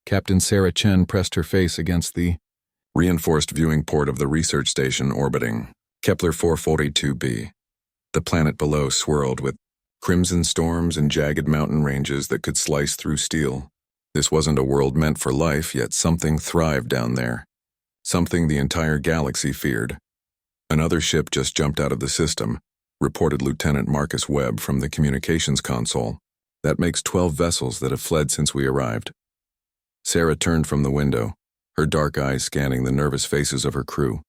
Captain Sarah Chen pressed her face against the reinforced viewing port of the research station orbiting Kepler 442b. The planet below swirled with crimson storms and jagged mountain ranges that could slice through steel. This wasn't a world meant for life, yet something thrived down there. Something the entire galaxy feared. Another ship just jumped out of the system, reported Lieutenant Marcus Webb from the communications console. That makes 12 vessels that have fled since we arrived. Sarah turned from the window, her dark eyes scanning the nervous faces of her crew.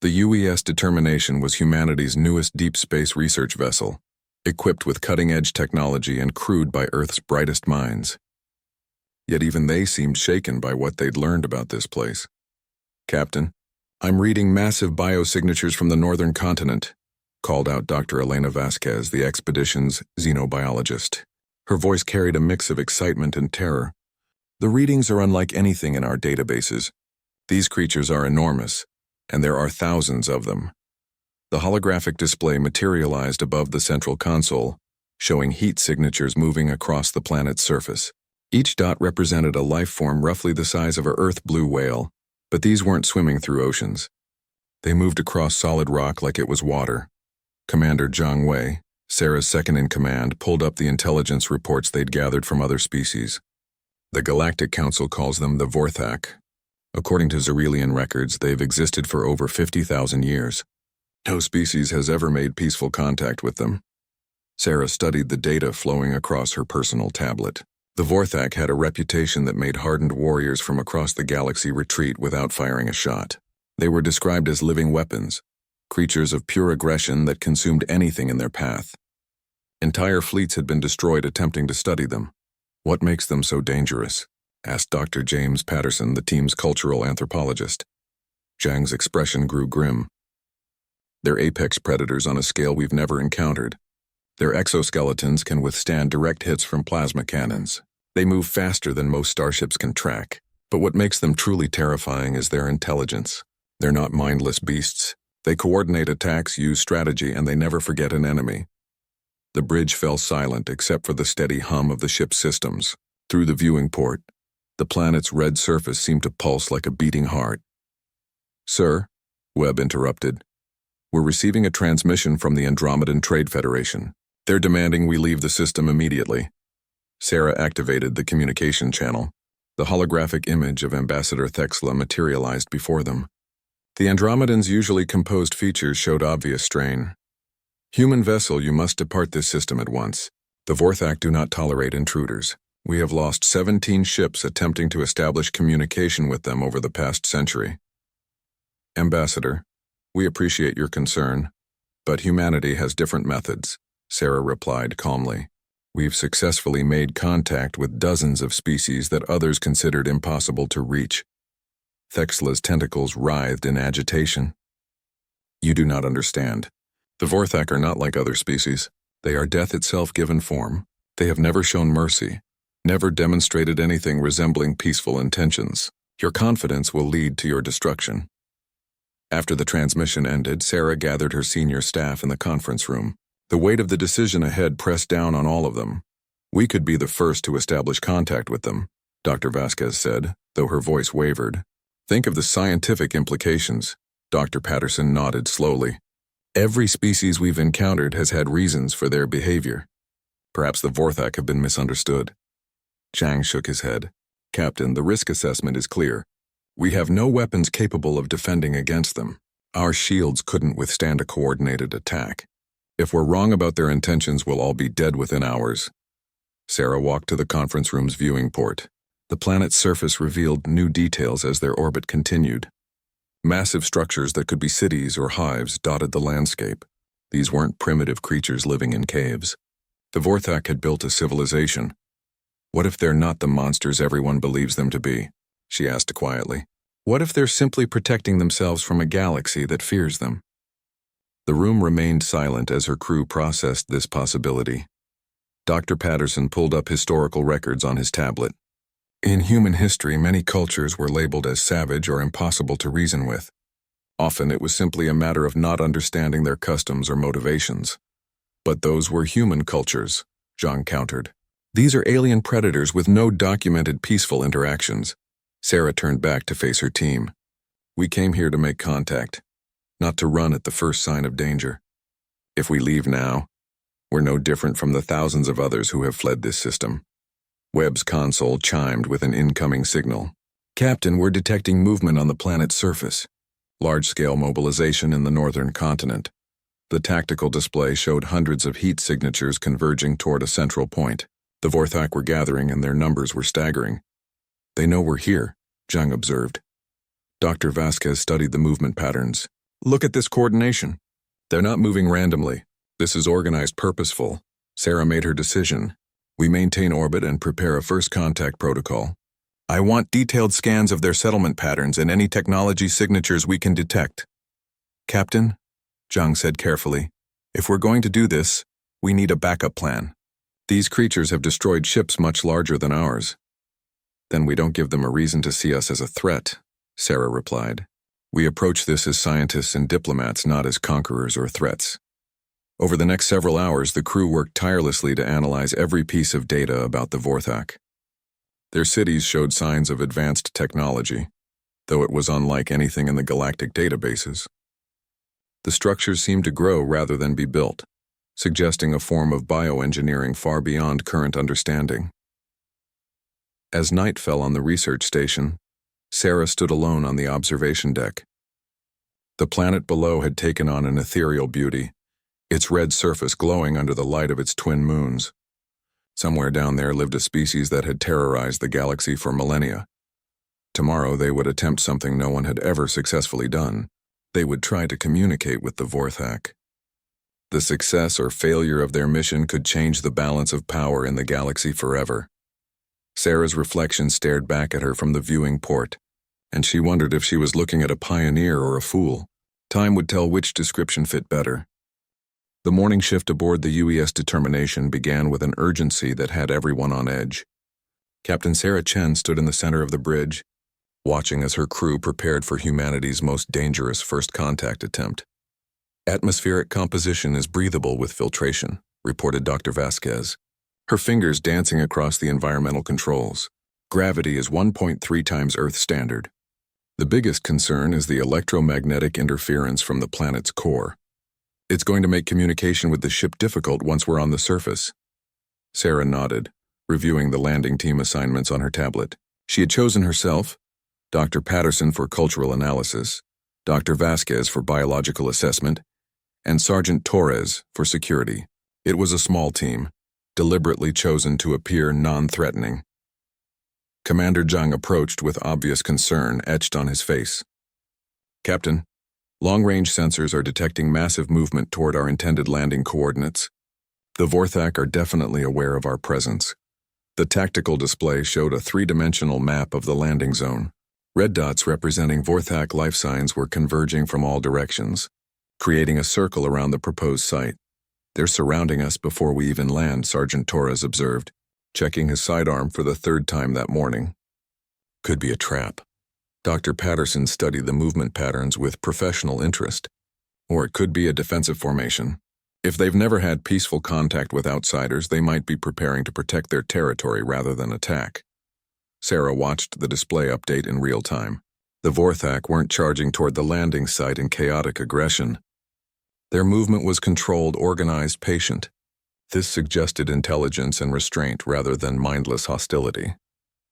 The UES Determination was humanity's newest deep space research vessel, equipped with cutting-edge technology and crewed by Earth's brightest minds. Yet even they seemed shaken by what they'd learned about this place. "Captain, I'm reading massive biosignatures from the northern continent," called out Dr. Elena Vasquez, the expedition's xenobiologist. Her voice carried a mix of excitement and terror. "The readings are unlike anything in our databases. These creatures are enormous, and there are thousands of them." The holographic display materialized above the central console, showing heat signatures moving across the planet's surface. Each dot represented a life form roughly the size of an Earth blue whale, but these weren't swimming through oceans. They moved across solid rock like it was water. Commander Zhang Wei, Sarah's second-in-command, pulled up the intelligence reports they'd gathered from other species. The Galactic Council calls them the Vorthak. According to Zerelian records, they've existed for over 50,000 years. No species has ever made peaceful contact with them. Sarah studied the data flowing across her personal tablet. The Vorthak had a reputation that made hardened warriors from across the galaxy retreat without firing a shot. They were described as living weapons, creatures of pure aggression that consumed anything in their path. Entire fleets had been destroyed attempting to study them. "What makes them so dangerous?" asked Dr. James Patterson, the team's cultural anthropologist. Zhang's expression grew grim. "They're apex predators on a scale we've never encountered. Their exoskeletons can withstand direct hits from plasma cannons. They move faster than most starships can track. But what makes them truly terrifying is their intelligence. They're not mindless beasts. They coordinate attacks, use strategy, and they never forget an enemy." The bridge fell silent except for the steady hum of the ship's systems. Through the viewing port, the planet's red surface seemed to pulse like a beating heart. "Sir," Webb interrupted, "we're receiving a transmission from the Andromedan Trade Federation. They're demanding we leave the system immediately." Sarah activated the communication channel. The holographic image of Ambassador Thexla materialized before them. The Andromedan's usually composed features showed obvious strain. "Human vessel, you must depart this system at once. The Vorthak do not tolerate intruders. We have lost 17 ships attempting to establish communication with them over the past century." "Ambassador, we appreciate your concern, but humanity has different methods," Sarah replied calmly. "We've successfully made contact with dozens of species that others considered impossible to reach." Thexla's tentacles writhed in agitation. "You do not understand. The Vorthak are not like other species. They are death itself given form. They have never shown mercy, never demonstrated anything resembling peaceful intentions. Your confidence will lead to your destruction." After the transmission ended, Sarah gathered her senior staff in the conference room. The weight of the decision ahead pressed down on all of them. "We could be the first to establish contact with them," Dr. Vasquez said, though her voice wavered. "Think of the scientific implications." Dr. Patterson nodded slowly. "Every species we've encountered has had reasons for their behavior. Perhaps the Vorthak have been misunderstood." Zhang shook his head. "Captain, the risk assessment is clear. We have no weapons capable of defending against them. Our shields couldn't withstand a coordinated attack. If we're wrong about their intentions, we'll all be dead within hours." Sarah walked to the conference room's viewing port. The planet's surface revealed new details as their orbit continued. Massive structures that could be cities or hives dotted the landscape. These weren't primitive creatures living in caves. The Vorthak had built a civilization. "What if they're not the monsters everyone believes them to be?" she asked quietly. "What if they're simply protecting themselves from a galaxy that fears them?" The room remained silent as her crew processed this possibility. Dr. Patterson pulled up historical records on his tablet. In human history, many cultures were labeled as savage or impossible to reason with. Often it was simply a matter of not understanding their customs or motivations. But those were human cultures, Zhang countered. These are alien predators with no documented peaceful interactions. Sarah turned back to face her team. We came here to make contact, not to run at the first sign of danger. If we leave now, we're no different from the thousands of others who have fled this system. Webb's console chimed with an incoming signal. Captain, we're detecting movement on the planet's surface. Large-scale mobilization in the northern continent. The tactical display showed hundreds of heat signatures converging toward a central point. The Vorthak were gathering and their numbers were staggering. They know we're here, Zhang observed. Dr. Vasquez studied the movement patterns. Look at this coordination. They're not moving randomly. This is organized, purposeful. Sarah made her decision. We maintain orbit and prepare a first contact protocol. I want detailed scans of their settlement patterns and any technology signatures we can detect. Captain, Zhang said carefully, if we're going to do this, we need a backup plan. These creatures have destroyed ships much larger than ours. Then we don't give them a reason to see us as a threat, Sarah replied. We approach this as scientists and diplomats, not as conquerors or threats. Over the next several hours, the crew worked tirelessly to analyze every piece of data about the Vorthak. Their cities showed signs of advanced technology, though it was unlike anything in the galactic databases. The structures seemed to grow rather than be built, suggesting a form of bioengineering far beyond current understanding. As night fell on the research station, Sarah stood alone on the observation deck. The planet below had taken on an ethereal beauty, its red surface glowing under the light of its twin moons. Somewhere down there lived a species that had terrorized the galaxy for millennia. Tomorrow they would attempt something no one had ever successfully done. They would try to communicate with the Vorthak. The success or failure of their mission could change the balance of power in the galaxy forever. Sarah's reflection stared back at her from the viewing port, and she wondered if she was looking at a pioneer or a fool. Time would tell which description fit better. The morning shift aboard the UES Determination began with an urgency that had everyone on edge. Captain Sarah Chen stood in the center of the bridge, watching as her crew prepared for humanity's most dangerous first contact attempt. Atmospheric composition is breathable with filtration, reported Dr. Vasquez, her fingers dancing across the environmental controls. Gravity is 1.3 times Earth standard. The biggest concern is the electromagnetic interference from the planet's core. It's going to make communication with the ship difficult once we're on the surface. Sarah nodded, reviewing the landing team assignments on her tablet. She had chosen herself, Dr. Patterson for cultural analysis, Dr. Vasquez for biological assessment, and Sergeant Torres for security. It was a small team, deliberately chosen to appear non-threatening. Commander Zhang approached with obvious concern etched on his face. Captain, long-range sensors are detecting massive movement toward our intended landing coordinates. The Vorthak are definitely aware of our presence. The tactical display showed a three-dimensional map of the landing zone. Red dots representing Vorthak life signs were converging from all directions, creating a circle around the proposed site. They're surrounding us before we even land, Sergeant Torres observed, checking his sidearm for the third time that morning. Could be a trap. Dr. Patterson studied the movement patterns with professional interest. Or it could be a defensive formation. If they've never had peaceful contact with outsiders, they might be preparing to protect their territory rather than attack. Sarah watched the display update in real time. The Vorthak weren't charging toward the landing site in chaotic aggression. Their movement was controlled, organized, patient. This suggested intelligence and restraint rather than mindless hostility.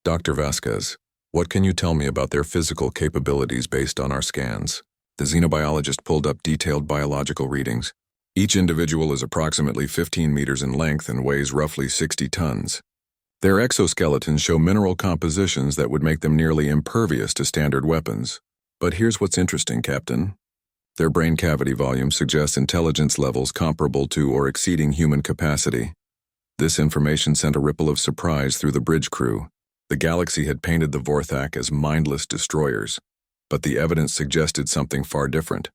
Dr. Vasquez, what can you tell me about their physical capabilities based on our scans? The xenobiologist pulled up detailed biological readings. Each individual is approximately 15 meters in length and weighs roughly 60 tons. Their exoskeletons show mineral compositions that would make them nearly impervious to standard weapons. But here's what's interesting, Captain. Their brain cavity volume suggests intelligence levels comparable to or exceeding human capacity. This information sent a ripple of surprise through the bridge crew. The galaxy had painted the Vorthak as mindless destroyers, but the evidence suggested something far different.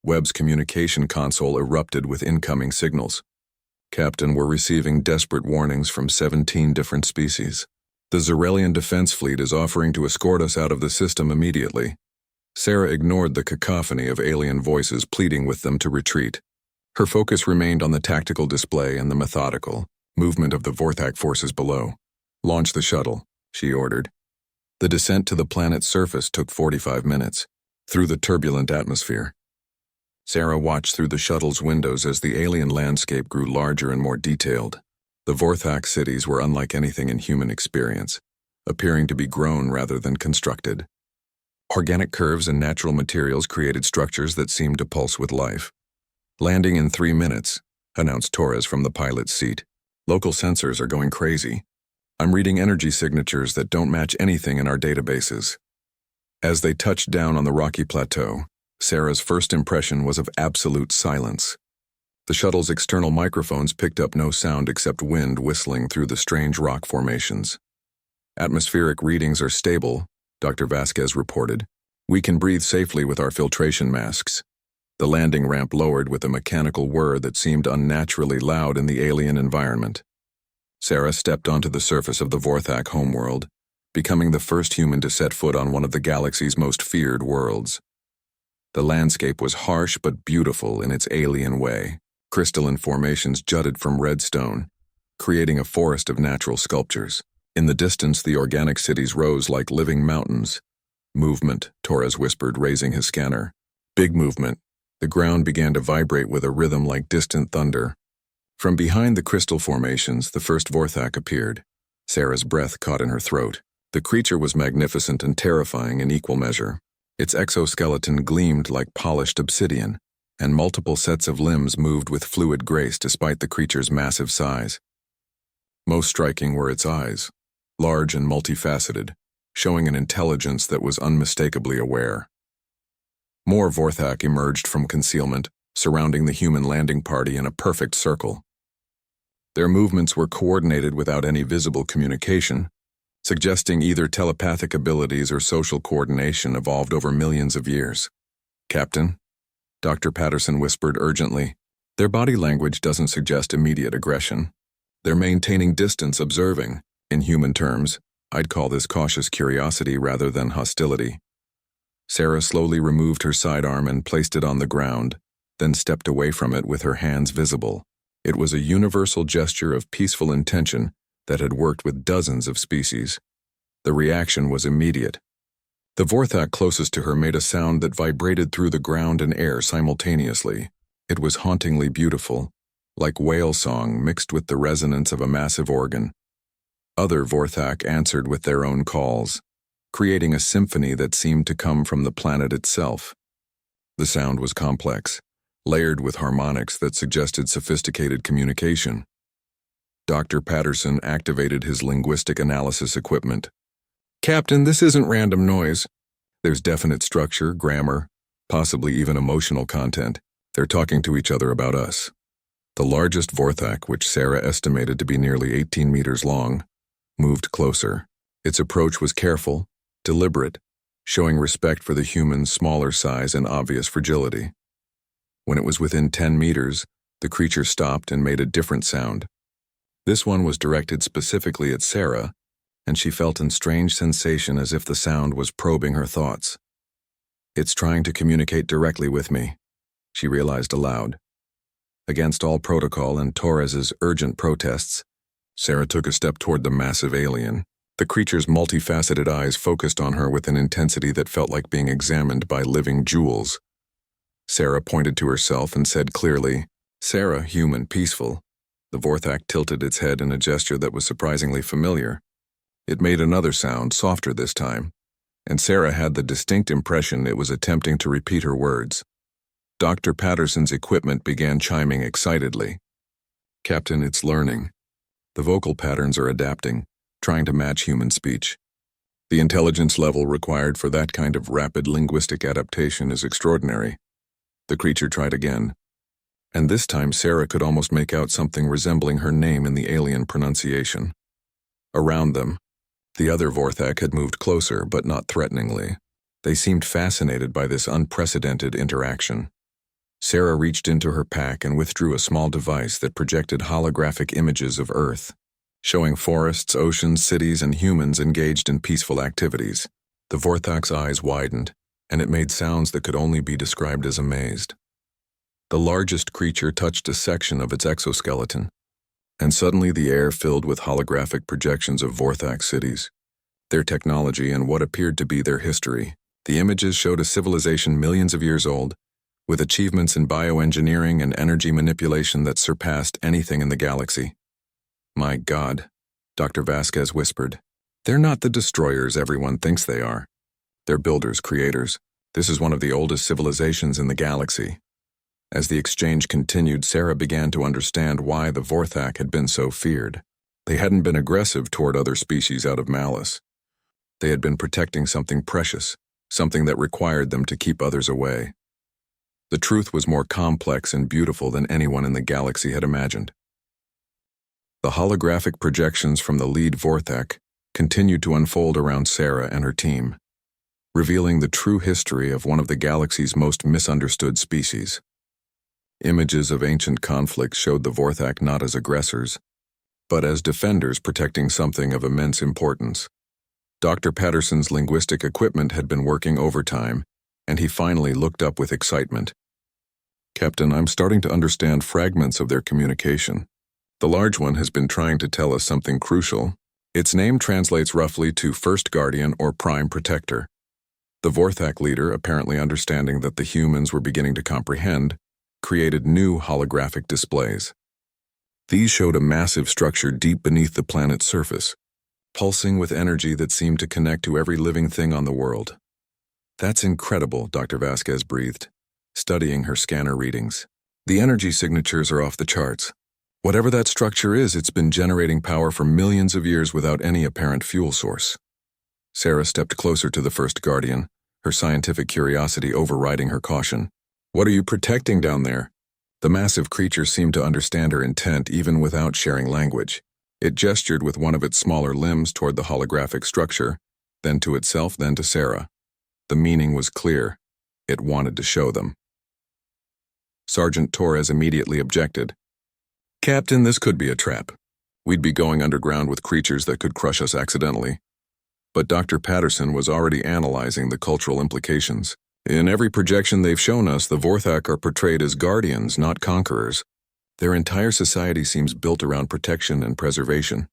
Webb's communication console erupted with incoming signals. Captain, we're receiving desperate warnings from 17 different species. The Zarelian Defense Fleet is offering to escort us out of the system immediately. Sarah ignored the cacophony of alien voices pleading with them to retreat. Her focus remained on the tactical display and the methodical, movement of the Vorthak forces below. Launch the shuttle, she ordered. The descent to the planet's surface took 45 minutes, through the turbulent atmosphere. Sarah watched through the shuttle's windows as the alien landscape grew larger and more detailed. The Vorthak cities were unlike anything in human experience, appearing to be grown rather than constructed. Organic curves and natural materials created structures that seemed to pulse with life. Landing in 3 minutes, announced Torres from the pilot's seat. Local sensors are going crazy. I'm reading energy signatures that don't match anything in our databases. As they touched down on the rocky plateau, Sarah's first impression was of absolute silence. The shuttle's external microphones picked up no sound except wind whistling through the strange rock formations. Atmospheric readings are stable, Dr. Vasquez reported. We can breathe safely with our filtration masks. The landing ramp lowered with a mechanical whir that seemed unnaturally loud in the alien environment. Sarah stepped onto the surface of the Vorthak homeworld, becoming the first human to set foot on one of the galaxy's most feared worlds. The landscape was harsh but beautiful in its alien way. Crystalline formations jutted from red stone, creating a forest of natural sculptures. In the distance, the organic cities rose like living mountains. Movement, Torres whispered, raising his scanner. Big movement. The ground began to vibrate with a rhythm like distant thunder. From behind the crystal formations, the first Vorthak appeared. Sarah's breath caught in her throat. The creature was magnificent and terrifying in equal measure. Its exoskeleton gleamed like polished obsidian, and multiple sets of limbs moved with fluid grace despite the creature's massive size. Most striking were its eyes, large and multifaceted, showing an intelligence that was unmistakably aware. More Vorthak emerged from concealment, surrounding the human landing party in a perfect circle. Their movements were coordinated without any visible communication, suggesting either telepathic abilities or social coordination evolved over millions of years. Captain, Dr. Patterson whispered urgently, their body language doesn't suggest immediate aggression. They're maintaining distance, observing. In human terms, I'd call this cautious curiosity rather than hostility. Sarah slowly removed her sidearm and placed it on the ground, then stepped away from it with her hands visible. It was a universal gesture of peaceful intention that had worked with dozens of species. The reaction was immediate. The Vorthak closest to her made a sound that vibrated through the ground and air simultaneously. It was hauntingly beautiful, like whale song mixed with the resonance of a massive organ. Other Vorthak answered with their own calls, creating a symphony that seemed to come from the planet itself. The sound was complex, layered with harmonics that suggested sophisticated communication. Dr. Patterson activated his linguistic analysis equipment. Captain, this isn't random noise. There's definite structure, grammar, possibly even emotional content. They're talking to each other about us. The largest Vorthak, which Sarah estimated to be nearly 18 meters long, moved closer. Its approach was careful, deliberate, showing respect for the human's smaller size and obvious fragility. When it was within 10 meters, the creature stopped and made a different sound. This one was directed specifically at Sarah, and she felt a strange sensation as if the sound was probing her thoughts. It's trying to communicate directly with me, she realized aloud. Against all protocol and Torres's urgent protests, Sarah took a step toward the massive alien. The creature's multifaceted eyes focused on her with an intensity that felt like being examined by living jewels. Sarah pointed to herself and said clearly, Sarah, human, peaceful. The Vorthak tilted its head in a gesture that was surprisingly familiar. It made another sound, softer this time, and Sarah had the distinct impression it was attempting to repeat her words. Dr. Patterson's equipment began chiming excitedly. Captain, it's learning. The vocal patterns are adapting, trying to match human speech. The intelligence level required for that kind of rapid linguistic adaptation is extraordinary. The creature tried again, and this time Sarah could almost make out something resembling her name in the alien pronunciation. Around them, the other Vorthak had moved closer, but not threateningly. They seemed fascinated by this unprecedented interaction. Sarah reached into her pack and withdrew a small device that projected holographic images of Earth, showing forests, oceans, cities, and humans engaged in peaceful activities. The Vorthak's eyes widened, and it made sounds that could only be described as amazed. The largest creature touched a section of its exoskeleton. and suddenly the air filled with holographic projections of Vorthak cities, their technology and what appeared to be their history. The images showed a civilization millions of years old, with achievements in bioengineering and energy manipulation that surpassed anything in the galaxy. "My God," Dr. Vasquez whispered. "They're not the destroyers everyone thinks they are. They're builders, creators. This is one of the oldest civilizations in the galaxy." As the exchange continued, Sarah began to understand why the Vorthak had been so feared. They hadn't been aggressive toward other species out of malice. They had been protecting something precious, something that required them to keep others away. The truth was more complex and beautiful than anyone in the galaxy had imagined. The holographic projections from the lead Vorthak continued to unfold around Sarah and her team, revealing the true history of one of the galaxy's most misunderstood species. Images of ancient conflicts showed the Vorthak not as aggressors, but as defenders protecting something of immense importance. Dr. Patterson's linguistic equipment had been working overtime, and he finally looked up with excitement. "Captain, I'm starting to understand fragments of their communication. The large one has been trying to tell us something crucial. Its name translates roughly to First Guardian or Prime Protector. The Vorthak leader, apparently understanding that the humans were beginning to comprehend, created new holographic displays. These showed a massive structure deep beneath the planet's surface, pulsing with energy that seemed to connect to every living thing on the world." "That's incredible," Dr. Vasquez breathed, studying her scanner readings. "The energy signatures are off the charts. Whatever that structure is, it's been generating power for millions of years without any apparent fuel source." Sarah stepped closer to the First Guardian, her scientific curiosity overriding her caution. "What are you protecting down there?" The massive creature seemed to understand her intent even without sharing language. It gestured with one of its smaller limbs toward the holographic structure, then to itself, then to Sarah. The meaning was clear. It wanted to show them. Sergeant Torres immediately objected. "Captain, this could be a trap. We'd be going underground with creatures that could crush us accidentally." But Dr. Patterson was already analyzing the cultural implications. "In every projection they've shown us, the Vorthak are portrayed as guardians, not conquerors. Their entire society seems built around protection and preservation."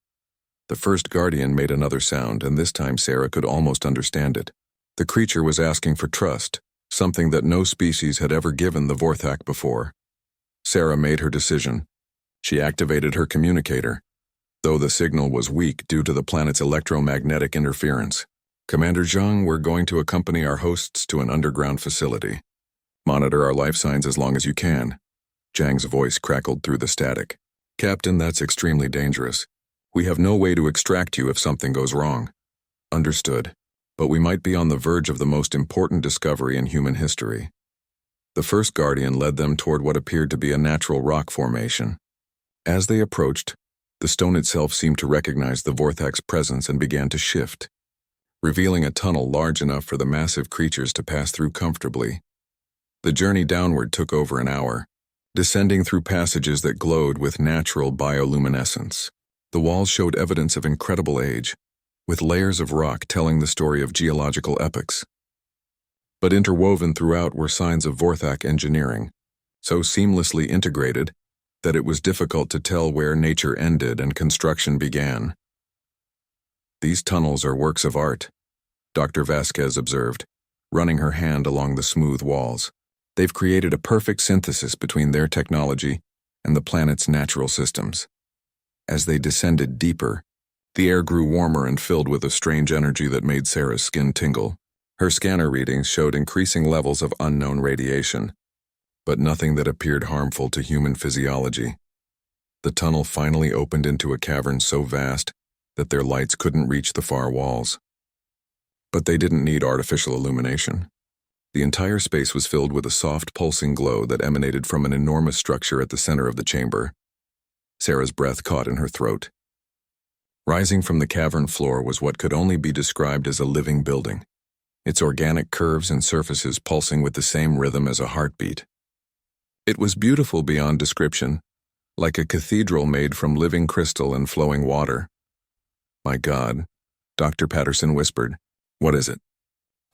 The First Guardian made another sound, and this time Sarah could almost understand it. The creature was asking for trust, something that no species had ever given the Vorthak before. Sarah made her decision. She activated her communicator, though the signal was weak due to the planet's electromagnetic interference. "Commander Zhang, we're going to accompany our hosts to an underground facility. Monitor our life signs as long as you can." Zhang's voice crackled through the static. "Captain, that's extremely dangerous. We have no way to extract you if something goes wrong." "Understood. But we might be on the verge of the most important discovery in human history." The First Guardian led them toward what appeared to be a natural rock formation. As they approached, the stone itself seemed to recognize the Vorthak's presence and began to shift, revealing a tunnel large enough for the massive creatures to pass through comfortably. The journey downward took over an hour, descending through passages that glowed with natural bioluminescence. The walls showed evidence of incredible age, with layers of rock telling the story of geological epochs. But interwoven throughout were signs of Vorthak engineering, so seamlessly integrated that it was difficult to tell where nature ended and construction began. "These tunnels are works of art," Dr. Vasquez observed, running her hand along the smooth walls. "They've created a perfect synthesis between their technology and the planet's natural systems." As they descended deeper, the air grew warmer and filled with a strange energy that made Sarah's skin tingle. Her scanner readings showed increasing levels of unknown radiation, but nothing that appeared harmful to human physiology. The tunnel finally opened into a cavern so vast that their lights couldn't reach the far walls. But they didn't need artificial illumination. The entire space was filled with a soft, pulsing glow that emanated from an enormous structure at the center of the chamber. Sarah's breath caught in her throat. Rising from the cavern floor was what could only be described as a living building, its organic curves and surfaces pulsing with the same rhythm as a heartbeat. It was beautiful beyond description, like a cathedral made from living crystal and flowing water. "My God," Dr. Patterson whispered. "What is it?"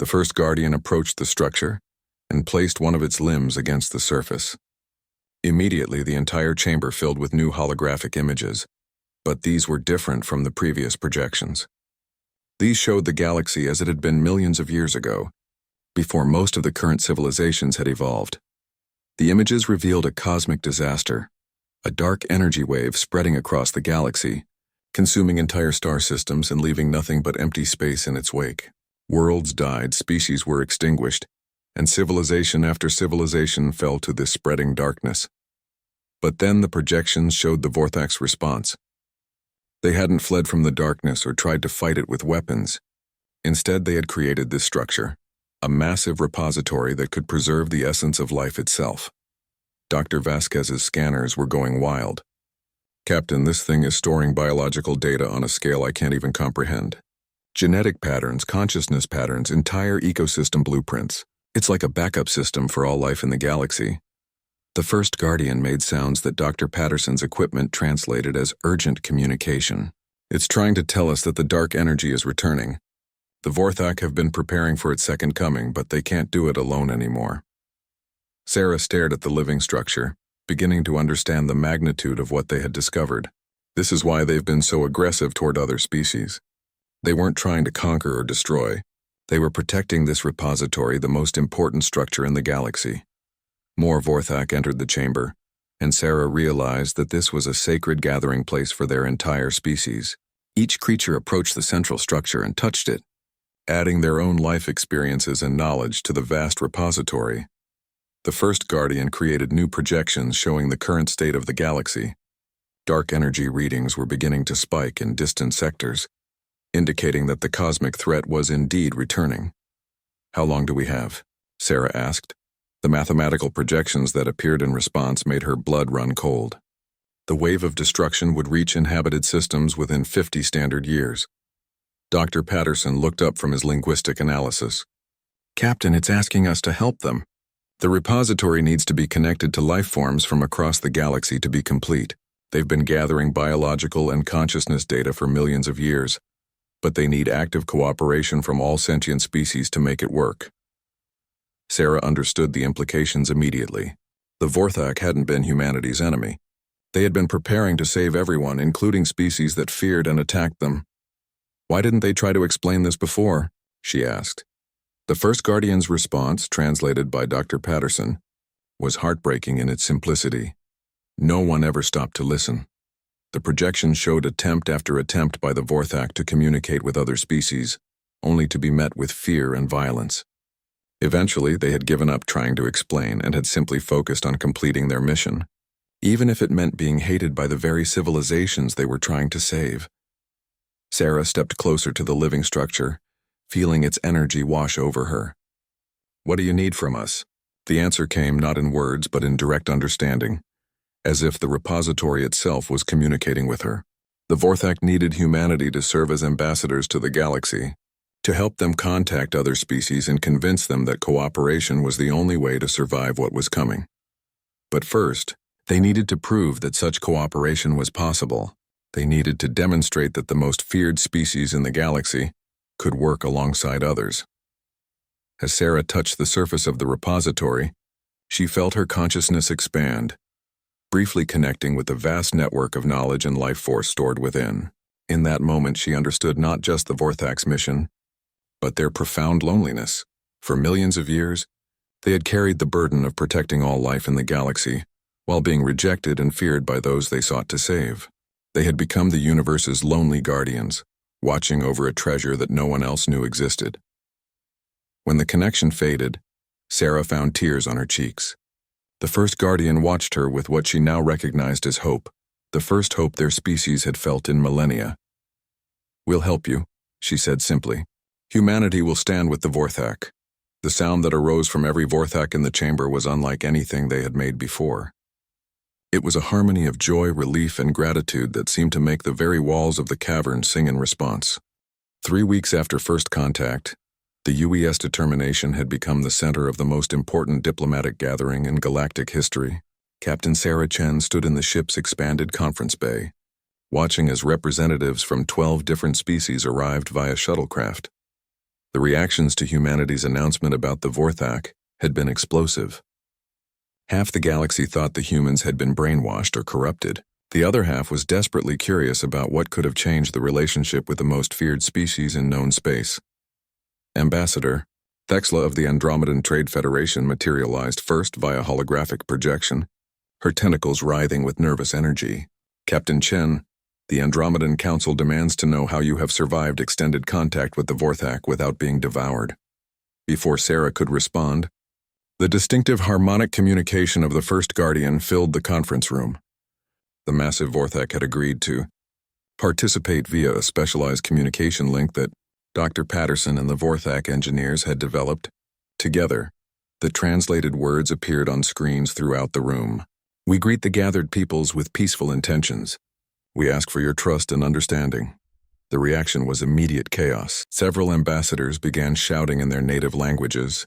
The First Guardian approached the structure and placed one of its limbs against the surface. Immediately, the entire chamber filled with new holographic images, but these were different from the previous projections. These showed the galaxy as it had been millions of years ago, before most of the current civilizations had evolved. The images revealed a cosmic disaster, a dark energy wave spreading across the galaxy, consuming entire star systems and leaving nothing but empty space in its wake. Worlds died, species were extinguished, and civilization after civilization fell to this spreading darkness. But then the projections showed the Vorthak's response. They hadn't fled from the darkness or tried to fight it with weapons. Instead, they had created this structure, a massive repository that could preserve the essence of life itself. Dr. Vasquez's scanners were going wild. "Captain, this thing is storing biological data on a scale I can't even comprehend. Genetic patterns, consciousness patterns, entire ecosystem blueprints. It's like a backup system for all life in the galaxy." The first Guardian made sounds that Dr. Patterson's equipment translated as urgent communication. "It's trying to tell us that the dark energy is returning. The Vorthak have been preparing for its second coming, but they can't do it alone anymore." Sarah stared at the living structure, beginning to understand the magnitude of what they had discovered. This is why they've been so aggressive toward other species. They weren't trying to conquer or destroy. They were protecting this repository, the most important structure in the galaxy. More Vorthak entered the chamber, and Sarah realized that this was a sacred gathering place for their entire species. Each creature approached the central structure and touched it, adding their own life experiences and knowledge to the vast repository. The first Guardian created new projections showing the current state of the galaxy. Dark energy readings were beginning to spike in distant sectors, indicating that the cosmic threat was indeed returning. "How long do we have?" Sarah asked. The mathematical projections that appeared in response made her blood run cold. The wave of destruction would reach inhabited systems within 50 standard years. Dr. Patterson looked up from his linguistic analysis. "Captain, it's asking us to help them. The repository needs to be connected to life forms from across the galaxy to be complete. They've been gathering biological and consciousness data for millions of years, but they need active cooperation from all sentient species to make it work." Sarah understood the implications immediately. The Vorthak hadn't been humanity's enemy. They had been preparing to save everyone, including species that feared and attacked them. "Why didn't they try to explain this before?" she asked. The first Guardian's response, translated by Dr. Patterson, was heartbreaking in its simplicity. No one ever stopped to listen. The projection showed attempt after attempt by the Vorthak to communicate with other species, only to be met with fear and violence. Eventually, they had given up trying to explain and had simply focused on completing their mission, even if it meant being hated by the very civilizations they were trying to save. Sarah stepped closer to the living structure, feeling its energy wash over her. "What do you need from us?" The answer came not in words but in direct understanding, as if the repository itself was communicating with her. The Vorthak needed humanity to serve as ambassadors to the galaxy, to help them contact other species and convince them that cooperation was the only way to survive what was coming. But first, they needed to prove that such cooperation was possible. They needed to demonstrate that the most feared species in the galaxy could work alongside others. As Sarah touched the surface of the repository, she felt her consciousness expand, briefly connecting with the vast network of knowledge and life force stored within. In that moment, she understood not just the Vorthak's mission, but their profound loneliness. For millions of years, they had carried the burden of protecting all life in the galaxy, while being rejected and feared by those they sought to save. They had become the universe's lonely guardians, watching over a treasure that no one else knew existed. When the connection faded, Sarah found tears on her cheeks. The first Guardian watched her with what she now recognized as hope, the first hope their species had felt in millennia. "We'll help you," she said simply. "Humanity will stand with the Vorthak." The sound that arose from every Vorthak in the chamber was unlike anything they had made before. It was a harmony of joy, relief, and gratitude that seemed to make the very walls of the cavern sing in response. 3 weeks after first contact, the UES determination had become the center of the most important diplomatic gathering in galactic history. Captain Sarah Chen stood in the ship's expanded conference bay, watching as representatives from 12 different species arrived via shuttlecraft. The reactions to humanity's announcement about the Vorthak had been explosive. Half the galaxy thought the humans had been brainwashed or corrupted. The other half was desperately curious about what could have changed the relationship with the most feared species in known space. Ambassador Thexla of the Andromedan Trade Federation materialized first via holographic projection, her tentacles writhing with nervous energy. Captain Chen, the Andromedan Council demands to know how you have survived extended contact with the Vorthak without being devoured. Before Sarah could respond, the distinctive harmonic communication of the First Guardian filled the conference room. The massive Vorthak had agreed to participate via a specialized communication link that Dr. Patterson and the Vorthak engineers had developed. Together, the translated words appeared on screens throughout the room. We greet the gathered peoples with peaceful intentions. We ask for your trust and understanding. The reaction was immediate chaos. Several ambassadors began shouting in their native languages,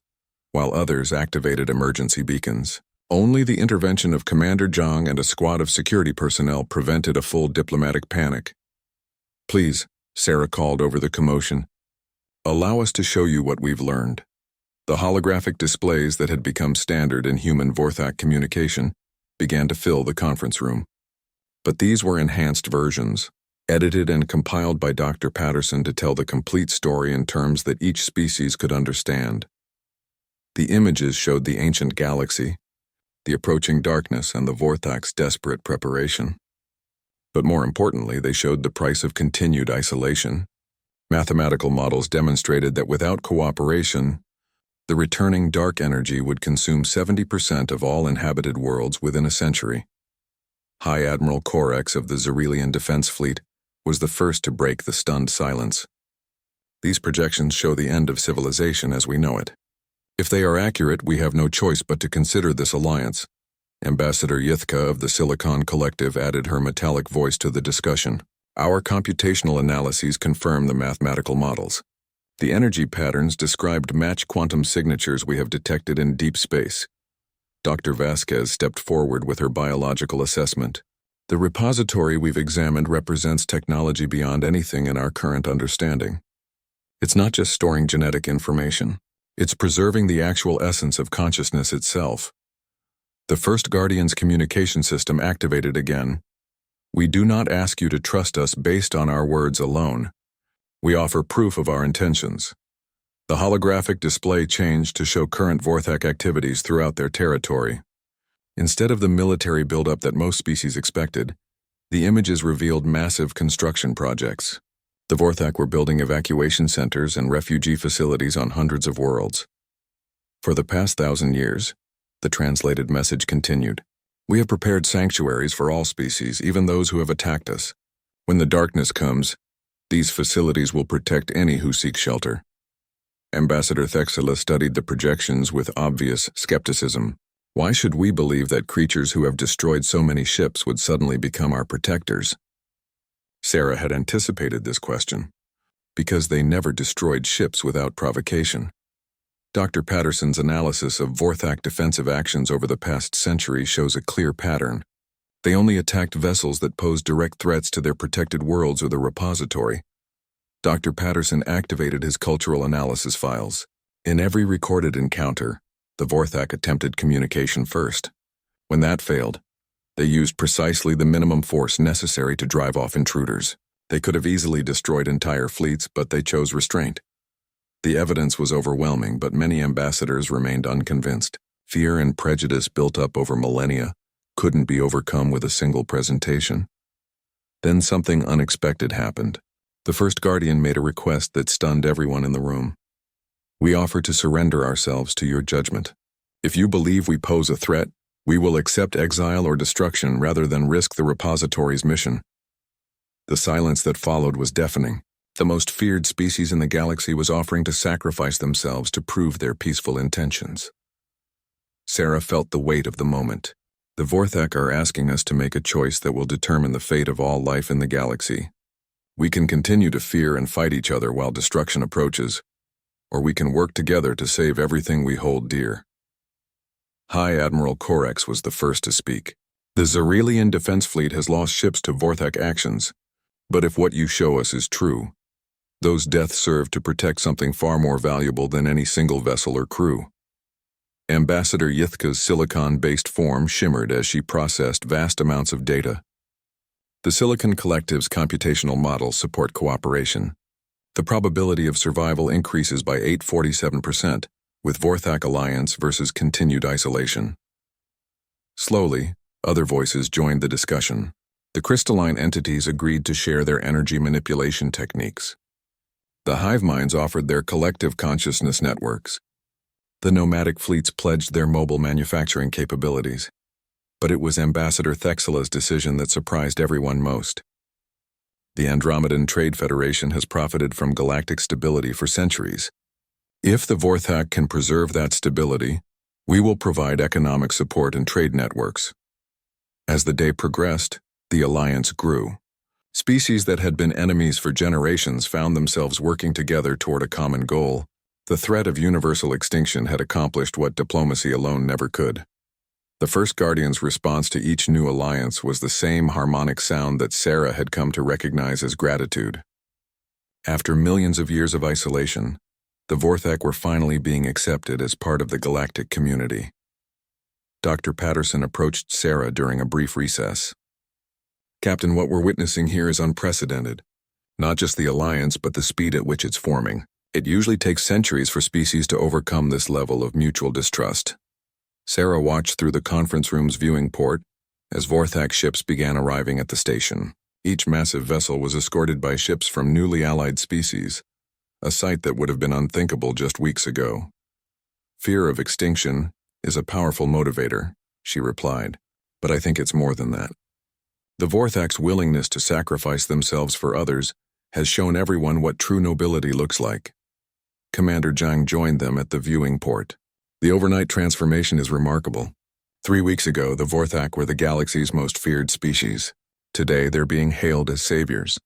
while others activated emergency beacons. Only the intervention of Commander Zhang and a squad of security personnel prevented a full diplomatic panic. Please, Sarah called over the commotion. Allow us to show you what we've learned. The holographic displays that had become standard in human Vorthak communication began to fill the conference room. But these were enhanced versions, edited and compiled by Dr. Patterson to tell the complete story in terms that each species could understand. The images showed the ancient galaxy, the approaching darkness, and the Vorthak's desperate preparation. But more importantly, they showed the price of continued isolation. Mathematical models demonstrated that without cooperation, the returning dark energy would consume 70% of all inhabited worlds within a century. High Admiral Orcs of the Xerelian Defense Fleet was the first to break the stunned silence. These projections show the end of civilization as we know it. If they are accurate, we have no choice but to consider this alliance. Ambassador Yithka of the Silicon Collective added her metallic voice to the discussion. Our computational analyses confirm the mathematical models. The energy patterns described match quantum signatures we have detected in deep space. Dr. Vasquez stepped forward with her biological assessment. The repository we've examined represents technology beyond anything in our current understanding. It's not just storing genetic information. It's preserving the actual essence of consciousness itself. The First Guardian's communication system activated again. We do not ask you to trust us based on our words alone. We offer proof of our intentions. The holographic display changed to show current Vorthak activities throughout their territory. Instead of the military buildup that most species expected, the images revealed massive construction projects. The Vorthak were building evacuation centers and refugee facilities on hundreds of worlds. For the past 1,000 years, the translated message continued. We have prepared sanctuaries for all species, even those who have attacked us. When the darkness comes, these facilities will protect any who seek shelter. Ambassador Thexla studied the projections with obvious skepticism. Why should we believe that creatures who have destroyed so many ships would suddenly become our protectors? Sarah had anticipated this question. Because they never destroyed ships without provocation. Dr. Patterson's analysis of Vorthak defensive actions over the past century shows a clear pattern. They only attacked vessels that posed direct threats to their protected worlds or the repository. Dr. Patterson activated his cultural analysis files. In every recorded encounter, the Vorthak attempted communication first. When that failed, they used precisely the minimum force necessary to drive off intruders. They could have easily destroyed entire fleets, but they chose restraint. The evidence was overwhelming, but many ambassadors remained unconvinced. Fear and prejudice built up over millennia couldn't be overcome with a single presentation. Then something unexpected happened. The First Guardian made a request that stunned everyone in the room. We offer to surrender ourselves to your judgment. If you believe we pose a threat, we will accept exile or destruction rather than risk the repository's mission. The silence that followed was deafening. The most feared species in the galaxy was offering to sacrifice themselves to prove their peaceful intentions. Sarah felt the weight of the moment. The Vorthak are asking us to make a choice that will determine the fate of all life in the galaxy. We can continue to fear and fight each other while destruction approaches, or we can work together to save everything we hold dear. High Admiral Orcs was the first to speak. The Xerelian Defense Fleet has lost ships to Vorthak actions, but if what you show us is true, those deaths serve to protect something far more valuable than any single vessel or crew. Ambassador Yithka's silicon-based form shimmered as she processed vast amounts of data. The Silicon Collective's computational models support cooperation. The probability of survival increases by 847%, with Vorthak alliance versus continued isolation. Slowly, other voices joined the discussion. The crystalline entities agreed to share their energy manipulation techniques. The hive minds offered their collective consciousness networks. The nomadic fleets pledged their mobile manufacturing capabilities. But it was Ambassador Thexela's decision that surprised everyone most. The Andromedan Trade Federation has profited from galactic stability for centuries. If the Vorthak can preserve that stability, we will provide economic support and trade networks. As the day progressed, the alliance grew. Species that had been enemies for generations found themselves working together toward a common goal. The threat of universal extinction had accomplished what diplomacy alone never could. The first Guardian's response to each new alliance was the same harmonic sound that Sarah had come to recognize as gratitude. After millions of years of isolation, the Vorthak were finally being accepted as part of the galactic community. Dr. Patterson approached Sarah during a brief recess. "Captain, what we're witnessing here is unprecedented. Not just the alliance, but the speed at which it's forming. It usually takes centuries for species to overcome this level of mutual distrust." Sarah watched through the conference room's viewing port as Vorthak ships began arriving at the station. Each massive vessel was escorted by ships from newly allied species, a sight that would have been unthinkable just weeks ago. "Fear of extinction is a powerful motivator," she replied, "but I think it's more than that. The Vorthak's willingness to sacrifice themselves for others has shown everyone what true nobility looks like." Commander Zhang joined them at the viewing port. "The overnight transformation is remarkable. 3 weeks ago, the Vorthak were the galaxy's most feared species. Today, they're being hailed as saviors."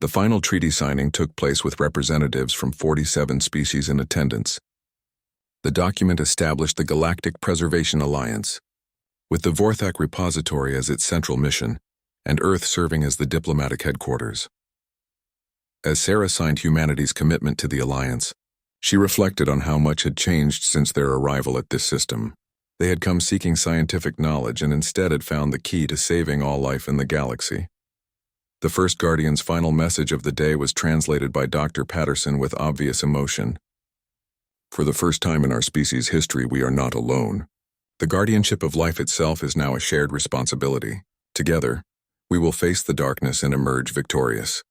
The final treaty signing took place with representatives from 47 species in attendance. The document established the Galactic Preservation Alliance, with the Vorthak Repository as its central mission, and Earth serving as the diplomatic headquarters. As Sarah signed humanity's commitment to the Alliance, she reflected on how much had changed since their arrival at this system. They had come seeking scientific knowledge and instead had found the key to saving all life in the galaxy. The first Guardian's final message of the day was translated by Dr. Patterson with obvious emotion. "For the first time in our species' history, we are not alone. The guardianship of life itself is now a shared responsibility. Together, we will face the darkness and emerge victorious."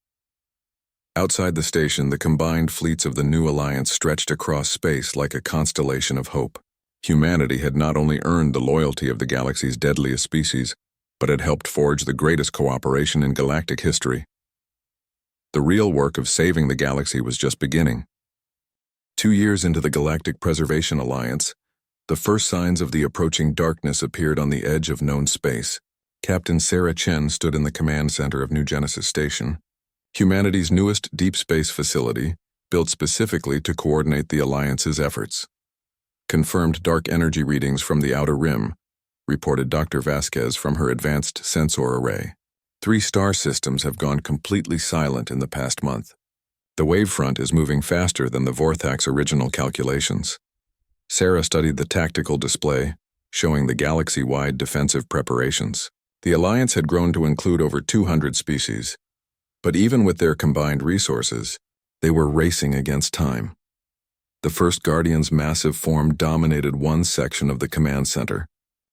Outside the station, the combined fleets of the new alliance stretched across space like a constellation of hope. Humanity had not only earned the loyalty of the galaxy's deadliest species, but had helped forge the greatest cooperation in galactic history. The real work of saving the galaxy was just beginning. 2 years into the Galactic Preservation Alliance, the first signs of the approaching darkness appeared on the edge of known space. Captain Sarah Chen stood in the command center of New Genesis Station, humanity's newest deep space facility, built specifically to coordinate the Alliance's efforts. "Confirmed dark energy readings from the outer rim," reported Dr. Vasquez from her advanced sensor array. 3 star systems have gone completely silent in the past month. The wavefront is moving faster than the Vorthak's original calculations. Sarah studied the tactical display, showing the galaxy-wide defensive preparations. The Alliance had grown to include over 200 species. But even with their combined resources, they were racing against time. The first Guardian's massive form dominated one section of the command center,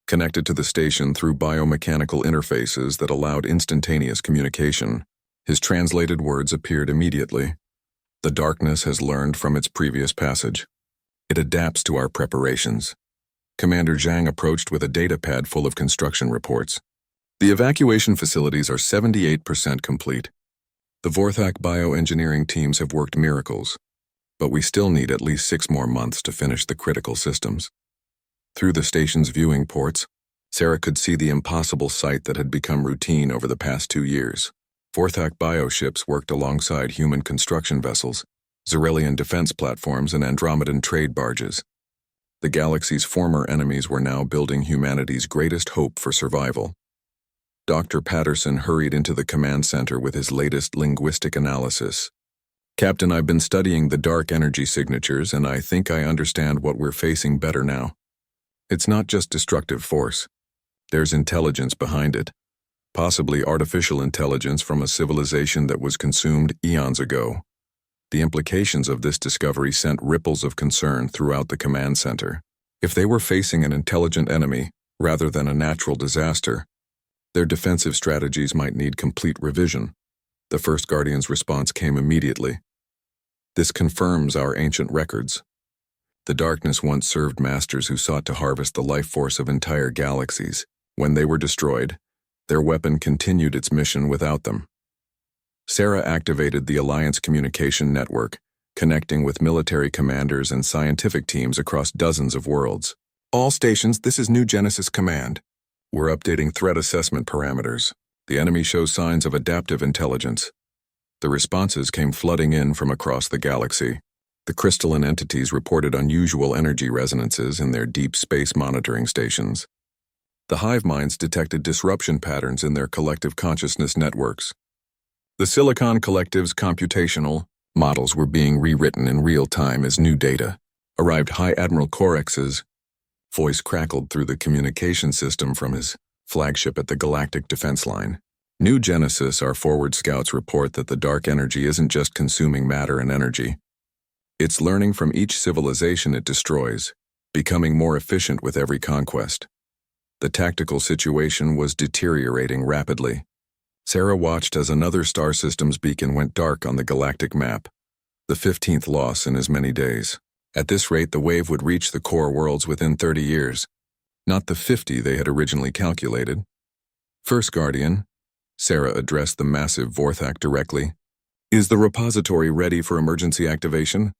connected to the station through biomechanical interfaces that allowed instantaneous communication. His translated words appeared immediately. "The darkness has learned from its previous passage. It adapts to our preparations." Commander Zhang approached with a datapad full of construction reports. "The evacuation facilities are 78% complete. The Vorthak bioengineering teams have worked miracles, but we still need at least 6 more months to finish the critical systems." Through the station's viewing ports, Sarah could see the impossible sight that had become routine over the past 2 years. Vorthak bioships worked alongside human construction vessels, Xerelian defense platforms, and Andromedan trade barges. The galaxy's former enemies were now building humanity's greatest hope for survival. Dr. Patterson hurried into the command center with his latest linguistic analysis. "Captain, I've been studying the dark energy signatures, and I think I understand what we're facing better now. It's not just destructive force. There's intelligence behind it, possibly artificial intelligence from a civilization that was consumed eons ago. The implications of this discovery sent ripples of concern throughout the command center. If they were facing an intelligent enemy, rather than a natural disaster, their defensive strategies might need complete revision. The First Guardian's response came immediately. This confirms our ancient records. The darkness once served masters who sought to harvest the life force of entire galaxies. When they were destroyed, their weapon continued its mission without them. Sarah activated the Alliance communication network, connecting with military commanders and scientific teams across dozens of worlds. All stations, this is New Genesis Command. We're updating threat assessment parameters. The enemy shows signs of adaptive intelligence. The responses came flooding in from across the galaxy. The crystalline entities reported unusual energy resonances in their deep space monitoring stations. The hive minds detected disruption patterns in their collective consciousness networks. The Silicon Collective's computational models were being rewritten in real time as new data arrived. High Admiral Orcs's voice crackled through the communication system from his flagship at the Galactic Defense Line. New Genesis, our forward scouts report that the dark energy isn't just consuming matter and energy. It's learning from each civilization it destroys, becoming more efficient with every conquest. The tactical situation was deteriorating rapidly. Sarah watched as another star system's beacon went dark on the galactic map, the 15th loss in as many days. At this rate, the wave would reach the core worlds within 30 years, not the 50 they had originally calculated. First Guardian, Sarah addressed the massive Vorthak directly. Is the repository ready for emergency activation?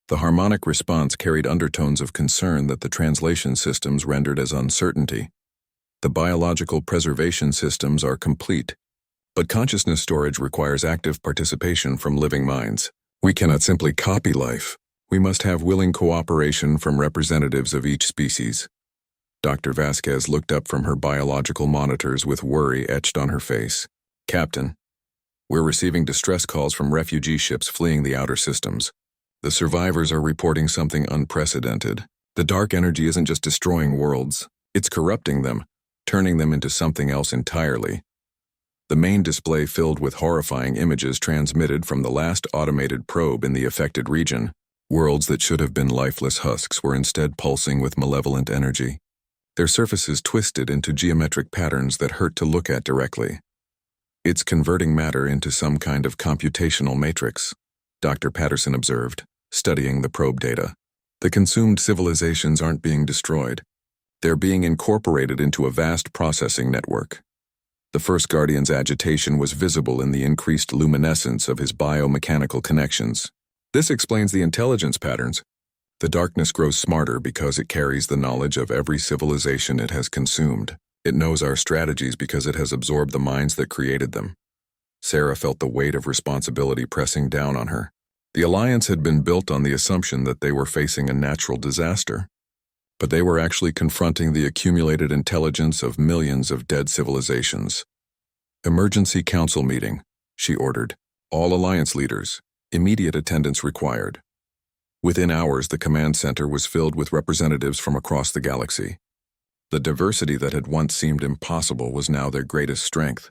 The harmonic response carried undertones of concern that the translation systems rendered as uncertainty. The biological preservation systems are complete, but consciousness storage requires active participation from living minds. We cannot simply copy life. We must have willing cooperation from representatives of each species. Dr. Vasquez looked up from her biological monitors with worry etched on her face. Captain, we're receiving distress calls from refugee ships fleeing the outer systems. The survivors are reporting something unprecedented. The dark energy isn't just destroying worlds, it's corrupting them, turning them into something else entirely. The main display filled with horrifying images transmitted from the last automated probe in the affected region. Worlds that should have been lifeless husks were instead pulsing with malevolent energy. Their surfaces twisted into geometric patterns that hurt to look at directly. It's converting matter into some kind of computational matrix, Dr. Patterson observed, studying the probe data. The consumed civilizations aren't being destroyed. They're being incorporated into a vast processing network. The First Guardian's agitation was visible in the increased luminescence of his biomechanical connections. This explains the intelligence patterns. The darkness grows smarter because it carries the knowledge of every civilization it has consumed. It knows our strategies because it has absorbed the minds that created them. Sarah felt the weight of responsibility pressing down on her. The Alliance had been built on the assumption that they were facing a natural disaster, but they were actually confronting the accumulated intelligence of millions of dead civilizations. Emergency council meeting, she ordered. All Alliance leaders, immediate attendance required. Within hours, the command center was filled with representatives from across the galaxy. The diversity that had once seemed impossible was now their greatest strength.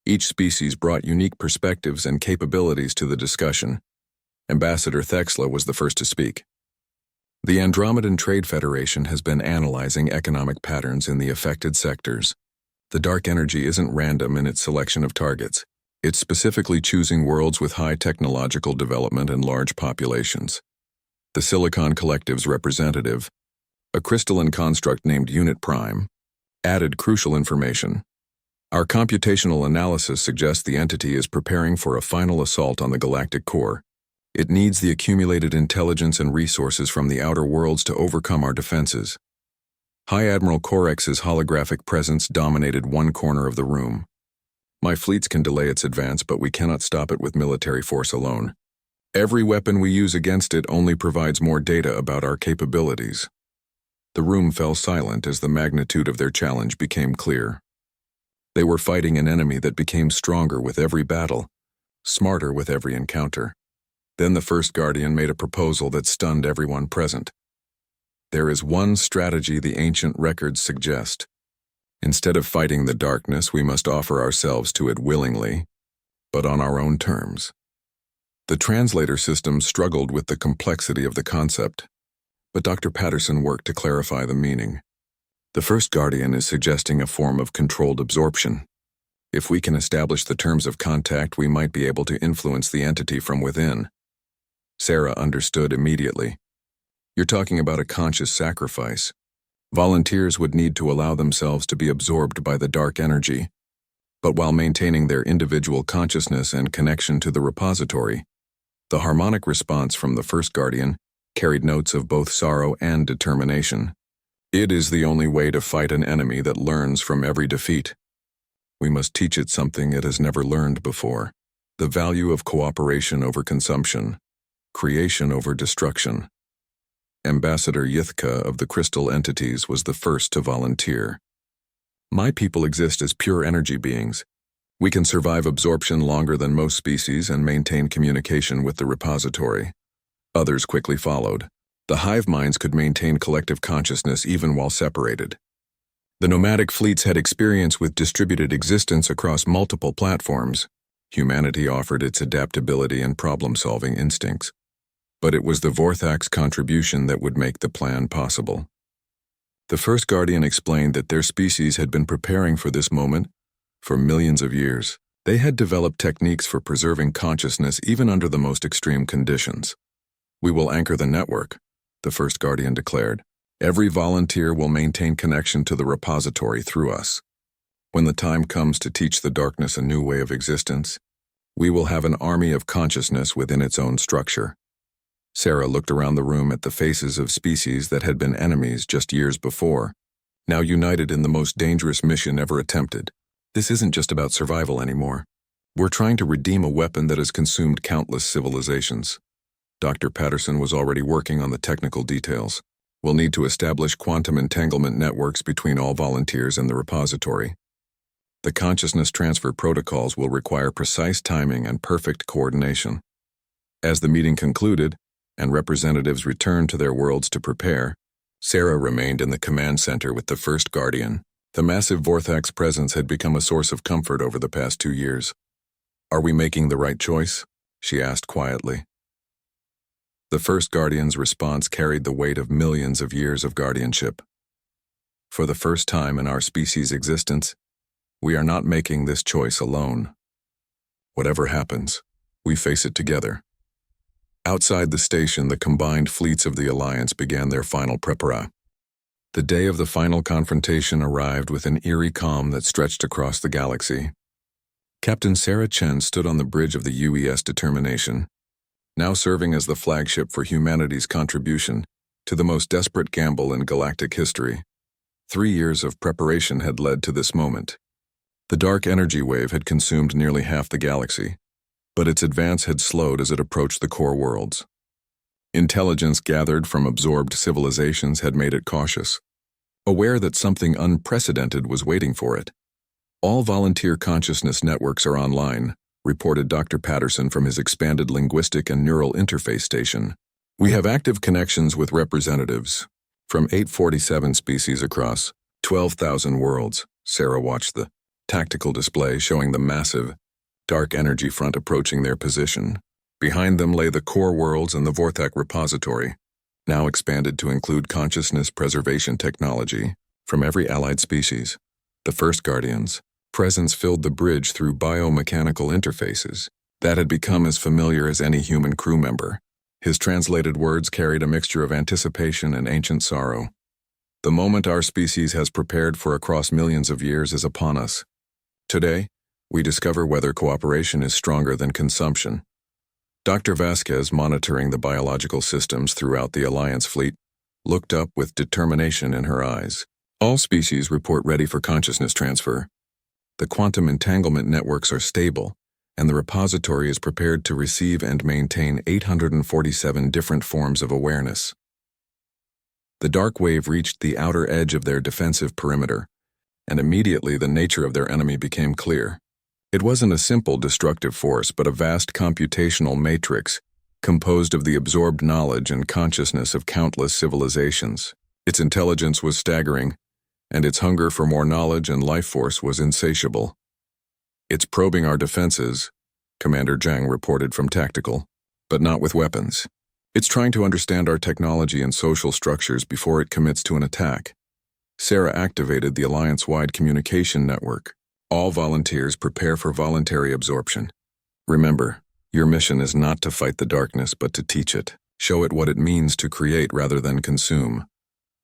Each species brought unique perspectives and capabilities to the discussion. Ambassador Thexla was the first to speak. The Andromedan Trade Federation has been analyzing economic patterns in the affected sectors. The dark energy isn't random in its selection of targets. It's specifically choosing worlds with high technological development and large populations. The Silicon Collective's representative, a crystalline construct named Unit Prime, added crucial information. Our computational analysis suggests the entity is preparing for a final assault on the galactic core. It needs the accumulated intelligence and resources from the outer worlds to overcome our defenses. High Admiral Korex's holographic presence dominated one corner of the room. My fleets can delay its advance, but we cannot stop it with military force alone. Every weapon we use against it only provides more data about our capabilities. The room fell silent as the magnitude of their challenge became clear. They were fighting an enemy that became stronger with every battle, smarter with every encounter. Then the First Guardian made a proposal that stunned everyone present. There is one strategy the ancient records suggest. Instead of fighting the darkness, we must offer ourselves to it willingly, but on our own terms. The translator system struggled with the complexity of the concept, but Dr. Patterson worked to clarify the meaning. The first guardian is suggesting a form of controlled absorption. If we can establish the terms of contact, we might be able to influence the entity from within. Sarah understood immediately. You're talking about a conscious sacrifice. Volunteers would need to allow themselves to be absorbed by the dark energy, but while maintaining their individual consciousness and connection to the repository. The harmonic response from the first guardian carried notes of both sorrow and determination. It is the only way to fight an enemy that learns from every defeat. We must teach it something it has never learned before: the value of cooperation over consumption, creation over destruction. Ambassador Yithka of the Crystal Entities was the first to volunteer. My people exist as pure energy beings. We can survive absorption longer than most species and maintain communication with the repository. Others quickly followed. The hive minds could maintain collective consciousness even while separated. The nomadic fleets had experience with distributed existence across multiple platforms. Humanity offered its adaptability and problem-solving instincts. But it was the Vorthak's contribution that would make the plan possible. The first guardian explained that their species had been preparing for this moment for millions of years. They had developed techniques for preserving consciousness even under the most extreme conditions. We will anchor the network, the first guardian declared. Every volunteer will maintain connection to the repository through us. When the time comes to teach the darkness a new way of existence, we will have an army of consciousness within its own structure. Sarah looked around the room at the faces of species that had been enemies just years before, now united in the most dangerous mission ever attempted. This isn't just about survival anymore. We're trying to redeem a weapon that has consumed countless civilizations. Dr. Patterson was already working on the technical details. We'll need to establish quantum entanglement networks between all volunteers and the repository. The consciousness transfer protocols will require precise timing and perfect coordination. As the meeting concluded, and representatives returned to their worlds to prepare, Sarah remained in the command center with the first guardian. The massive Vorthak's presence had become a source of comfort over the past 2 years. Are we making the right choice? She asked quietly. The first guardian's response carried the weight of millions of years of guardianship. For the first time in our species' existence, we are not making this choice alone. Whatever happens, we face it together. Outside the station, the combined fleets of the Alliance began their final prepara. The day of the final confrontation arrived with an eerie calm that stretched across the galaxy. Captain Sarah Chen stood on the bridge of the UES Determination, now serving as the flagship for humanity's contribution to the most desperate gamble in galactic history. 3 years of preparation had led to this moment. The dark energy wave had consumed nearly half the galaxy, but its advance had slowed as it approached the core worlds. Intelligence gathered from absorbed civilizations had made it cautious, aware that something unprecedented was waiting for it. All volunteer consciousness networks are online, reported Dr. Patterson from his expanded linguistic and neural interface station. We have active connections with representatives from 847 species across 12,000 worlds. Sarah watched the tactical display showing the massive, dark energy front approaching their position. Behind them lay the core worlds and the Vorthak repository, now expanded to include consciousness preservation technology from every allied species. The first guardian's presence filled the bridge through biomechanical interfaces that had become as familiar as any human crew member. His translated words carried a mixture of anticipation and ancient sorrow. The moment our species has prepared for across millions of years is upon us. Today, we discover whether cooperation is stronger than consumption. Dr. Vasquez, monitoring the biological systems throughout the Alliance fleet, looked up with determination in her eyes. All species report ready for consciousness transfer. The quantum entanglement networks are stable, and the repository is prepared to receive and maintain 847 different forms of awareness. The dark wave reached the outer edge of their defensive perimeter, and immediately the nature of their enemy became clear. It wasn't a simple destructive force, but a vast computational matrix composed of the absorbed knowledge and consciousness of countless civilizations. Its intelligence was staggering, and its hunger for more knowledge and life force was insatiable. "It's probing our defenses," Commander Zhang reported from Tactical, "but not with weapons. It's trying to understand our technology and social structures before it commits to an attack." Sarah activated the Alliance-wide communication network. "All volunteers prepare for voluntary absorption. Remember, your mission is not to fight the darkness but to teach it. Show it what it means to create rather than consume,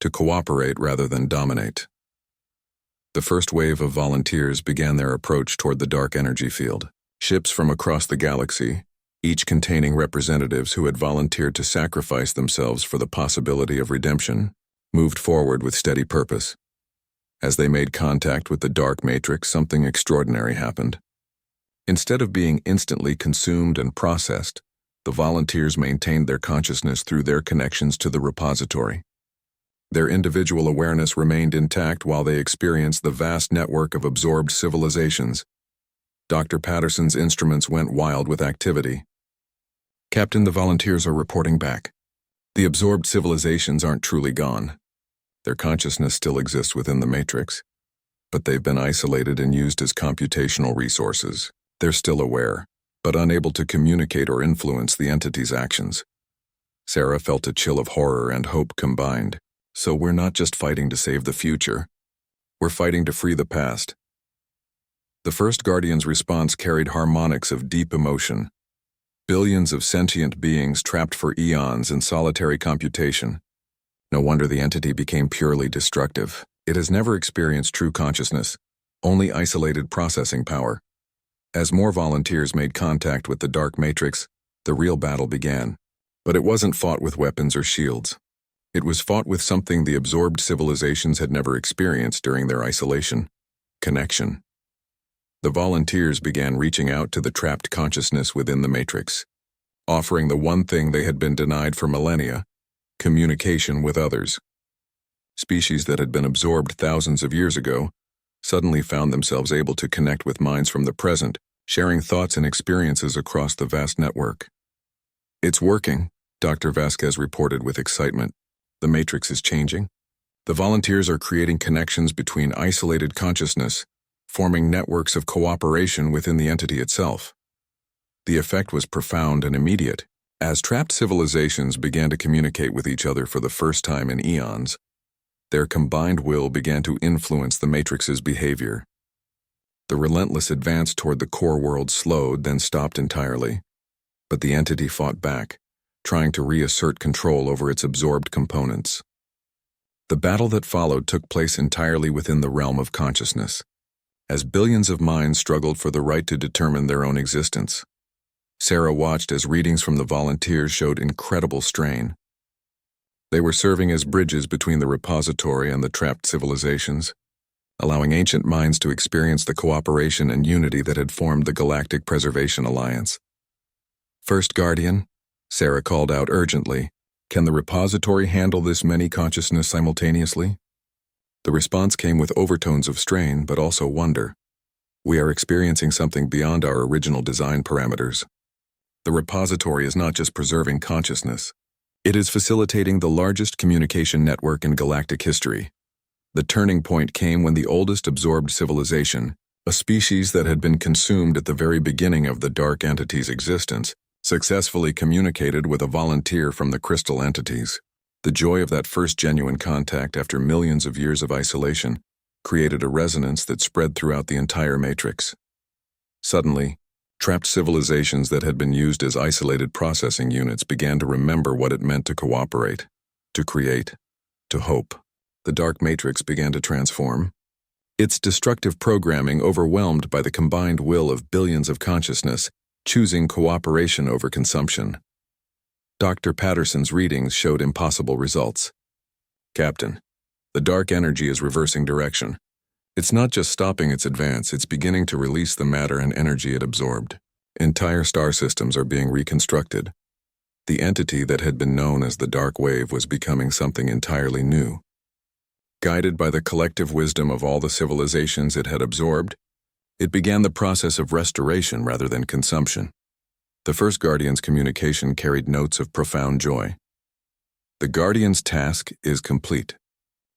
to cooperate rather than dominate." The first wave of volunteers began their approach toward the dark energy field. Ships from across the galaxy, each containing representatives who had volunteered to sacrifice themselves for the possibility of redemption, moved forward with steady purpose. As they made contact with the dark matrix, something extraordinary happened. Instead of being instantly consumed and processed, the volunteers maintained their consciousness through their connections to the repository. Their individual awareness remained intact while they experienced the vast network of absorbed civilizations. Dr. Patterson's instruments went wild with activity. "Captain, the volunteers are reporting back. The absorbed civilizations aren't truly gone. Their consciousness still exists within the matrix, but they've been isolated and used as computational resources. They're still aware, but unable to communicate or influence the entity's actions." Sarah felt a chill of horror and hope combined. "So we're not just fighting to save the future. We're fighting to free the past." The first Guardian's response carried harmonics of deep emotion. Billions of sentient beings trapped for eons in solitary computation. No wonder the entity became purely destructive. It has never experienced true consciousness, only isolated processing power. As more volunteers made contact with the dark matrix, the real battle began. But it wasn't fought with weapons or shields. It was fought with something the absorbed civilizations had never experienced during their isolation: connection. The volunteers began reaching out to the trapped consciousness within the matrix, offering the one thing they had been denied for millennia: communication with others. Species that had been absorbed thousands of years ago suddenly found themselves able to connect with minds from the present, sharing thoughts and experiences across the vast network. "It's working," Dr. Vasquez reported with excitement. "The matrix is changing. The volunteers are creating connections between isolated consciousness, forming networks of cooperation within the entity itself." The effect was profound and immediate. As trapped civilizations began to communicate with each other for the first time in eons, their combined will began to influence the matrix's behavior. The relentless advance toward the core world slowed, then stopped entirely. But the entity fought back, trying to reassert control over its absorbed components. The battle that followed took place entirely within the realm of consciousness, as billions of minds struggled for the right to determine their own existence. Sarah watched as readings from the volunteers showed incredible strain. They were serving as bridges between the repository and the trapped civilizations, allowing ancient minds to experience the cooperation and unity that had formed the Galactic Preservation Alliance. "First Guardian," Sarah called out urgently, "can the repository handle this many consciousness simultaneously?" The response came with overtones of strain, but also wonder. "We are experiencing something beyond our original design parameters. The repository is not just preserving consciousness. It is facilitating the largest communication network in galactic history." The turning point came when the oldest absorbed civilization, a species that had been consumed at the very beginning of the dark entity's existence, successfully communicated with a volunteer from the crystal entities. The joy of that first genuine contact after millions of years of isolation created a resonance that spread throughout the entire matrix. Suddenly, trapped civilizations that had been used as isolated processing units began to remember what it meant to cooperate, to create, to hope. The dark matrix began to transform, its destructive programming overwhelmed by the combined will of billions of consciousness, choosing cooperation over consumption. Dr. Patterson's readings showed impossible results. "Captain, the dark energy is reversing direction. It's not just stopping its advance, it's beginning to release the matter and energy it absorbed. Entire star systems are being reconstructed. The entity that had been known as the Dark Wave was becoming something entirely new. Guided by the collective wisdom of all the civilizations it had absorbed, it began the process of restoration rather than consumption." The first Guardian's communication carried notes of profound joy. "The Guardian's task is complete.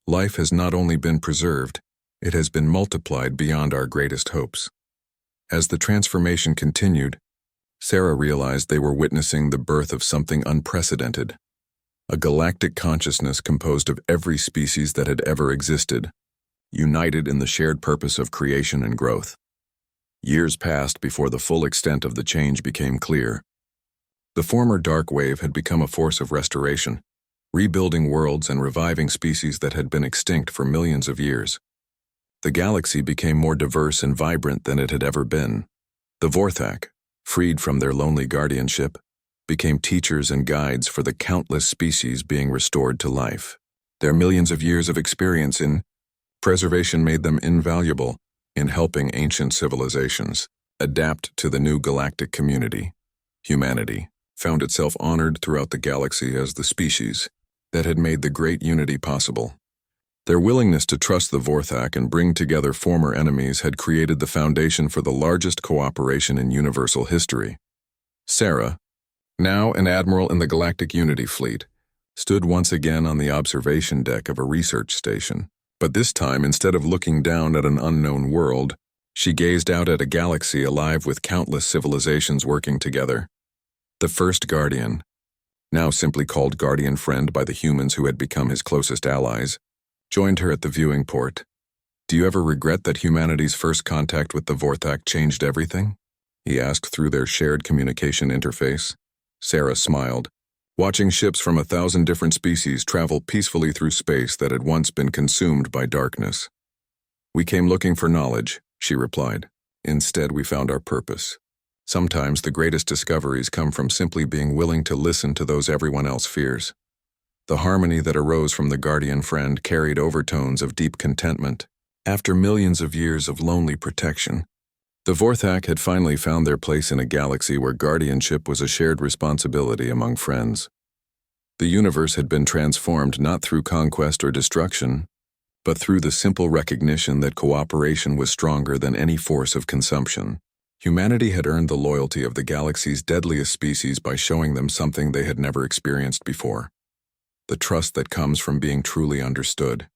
Life has not only been preserved, it has been multiplied beyond our greatest hopes. As the transformation continued, Sarah realized they were witnessing the birth of something unprecedented, a galactic consciousness composed of every species that had ever existed, united in the shared purpose of creation and growth. Years passed before the full extent of the change became clear. The former dark wave had become a force of restoration, rebuilding worlds and reviving species that had been extinct for millions of years. The galaxy became more diverse and vibrant than it had ever been. The Vorthak, freed from their lonely guardianship, became teachers and guides for the countless species being restored to life. Their millions of years of experience in preservation made them invaluable in helping ancient civilizations adapt to the new galactic community. Humanity found itself honored throughout the galaxy as the species that had made the great unity possible. Their willingness to trust the Vorthak and bring together former enemies had created the foundation for the largest cooperation in universal history. Sarah, now an admiral in the Galactic Unity Fleet, stood once again on the observation deck of a research station. But this time, instead of looking down at an unknown world, she gazed out at a galaxy alive with countless civilizations working together. The first Guardian, now simply called Guardian Friend by the humans who had become his closest allies, joined her at the viewing port. "Do you ever regret that humanity's first contact with the Vorthak changed everything?" he asked through their shared communication interface. Sarah smiled, watching ships from 1,000 different species travel peacefully through space that had once been consumed by darkness. "We came looking for knowledge," she replied. "Instead, we found our purpose. Sometimes the greatest discoveries come from simply being willing to listen to those everyone else fears." The harmony that arose from the Guardian Friend carried overtones of deep contentment. After millions of years of lonely protection, the Vorthak had finally found their place in a galaxy where guardianship was a shared responsibility among friends. The universe had been transformed not through conquest or destruction, but through the simple recognition that cooperation was stronger than any force of consumption. Humanity had earned the loyalty of the galaxy's deadliest species by showing them something they had never experienced before: the trust that comes from being truly understood.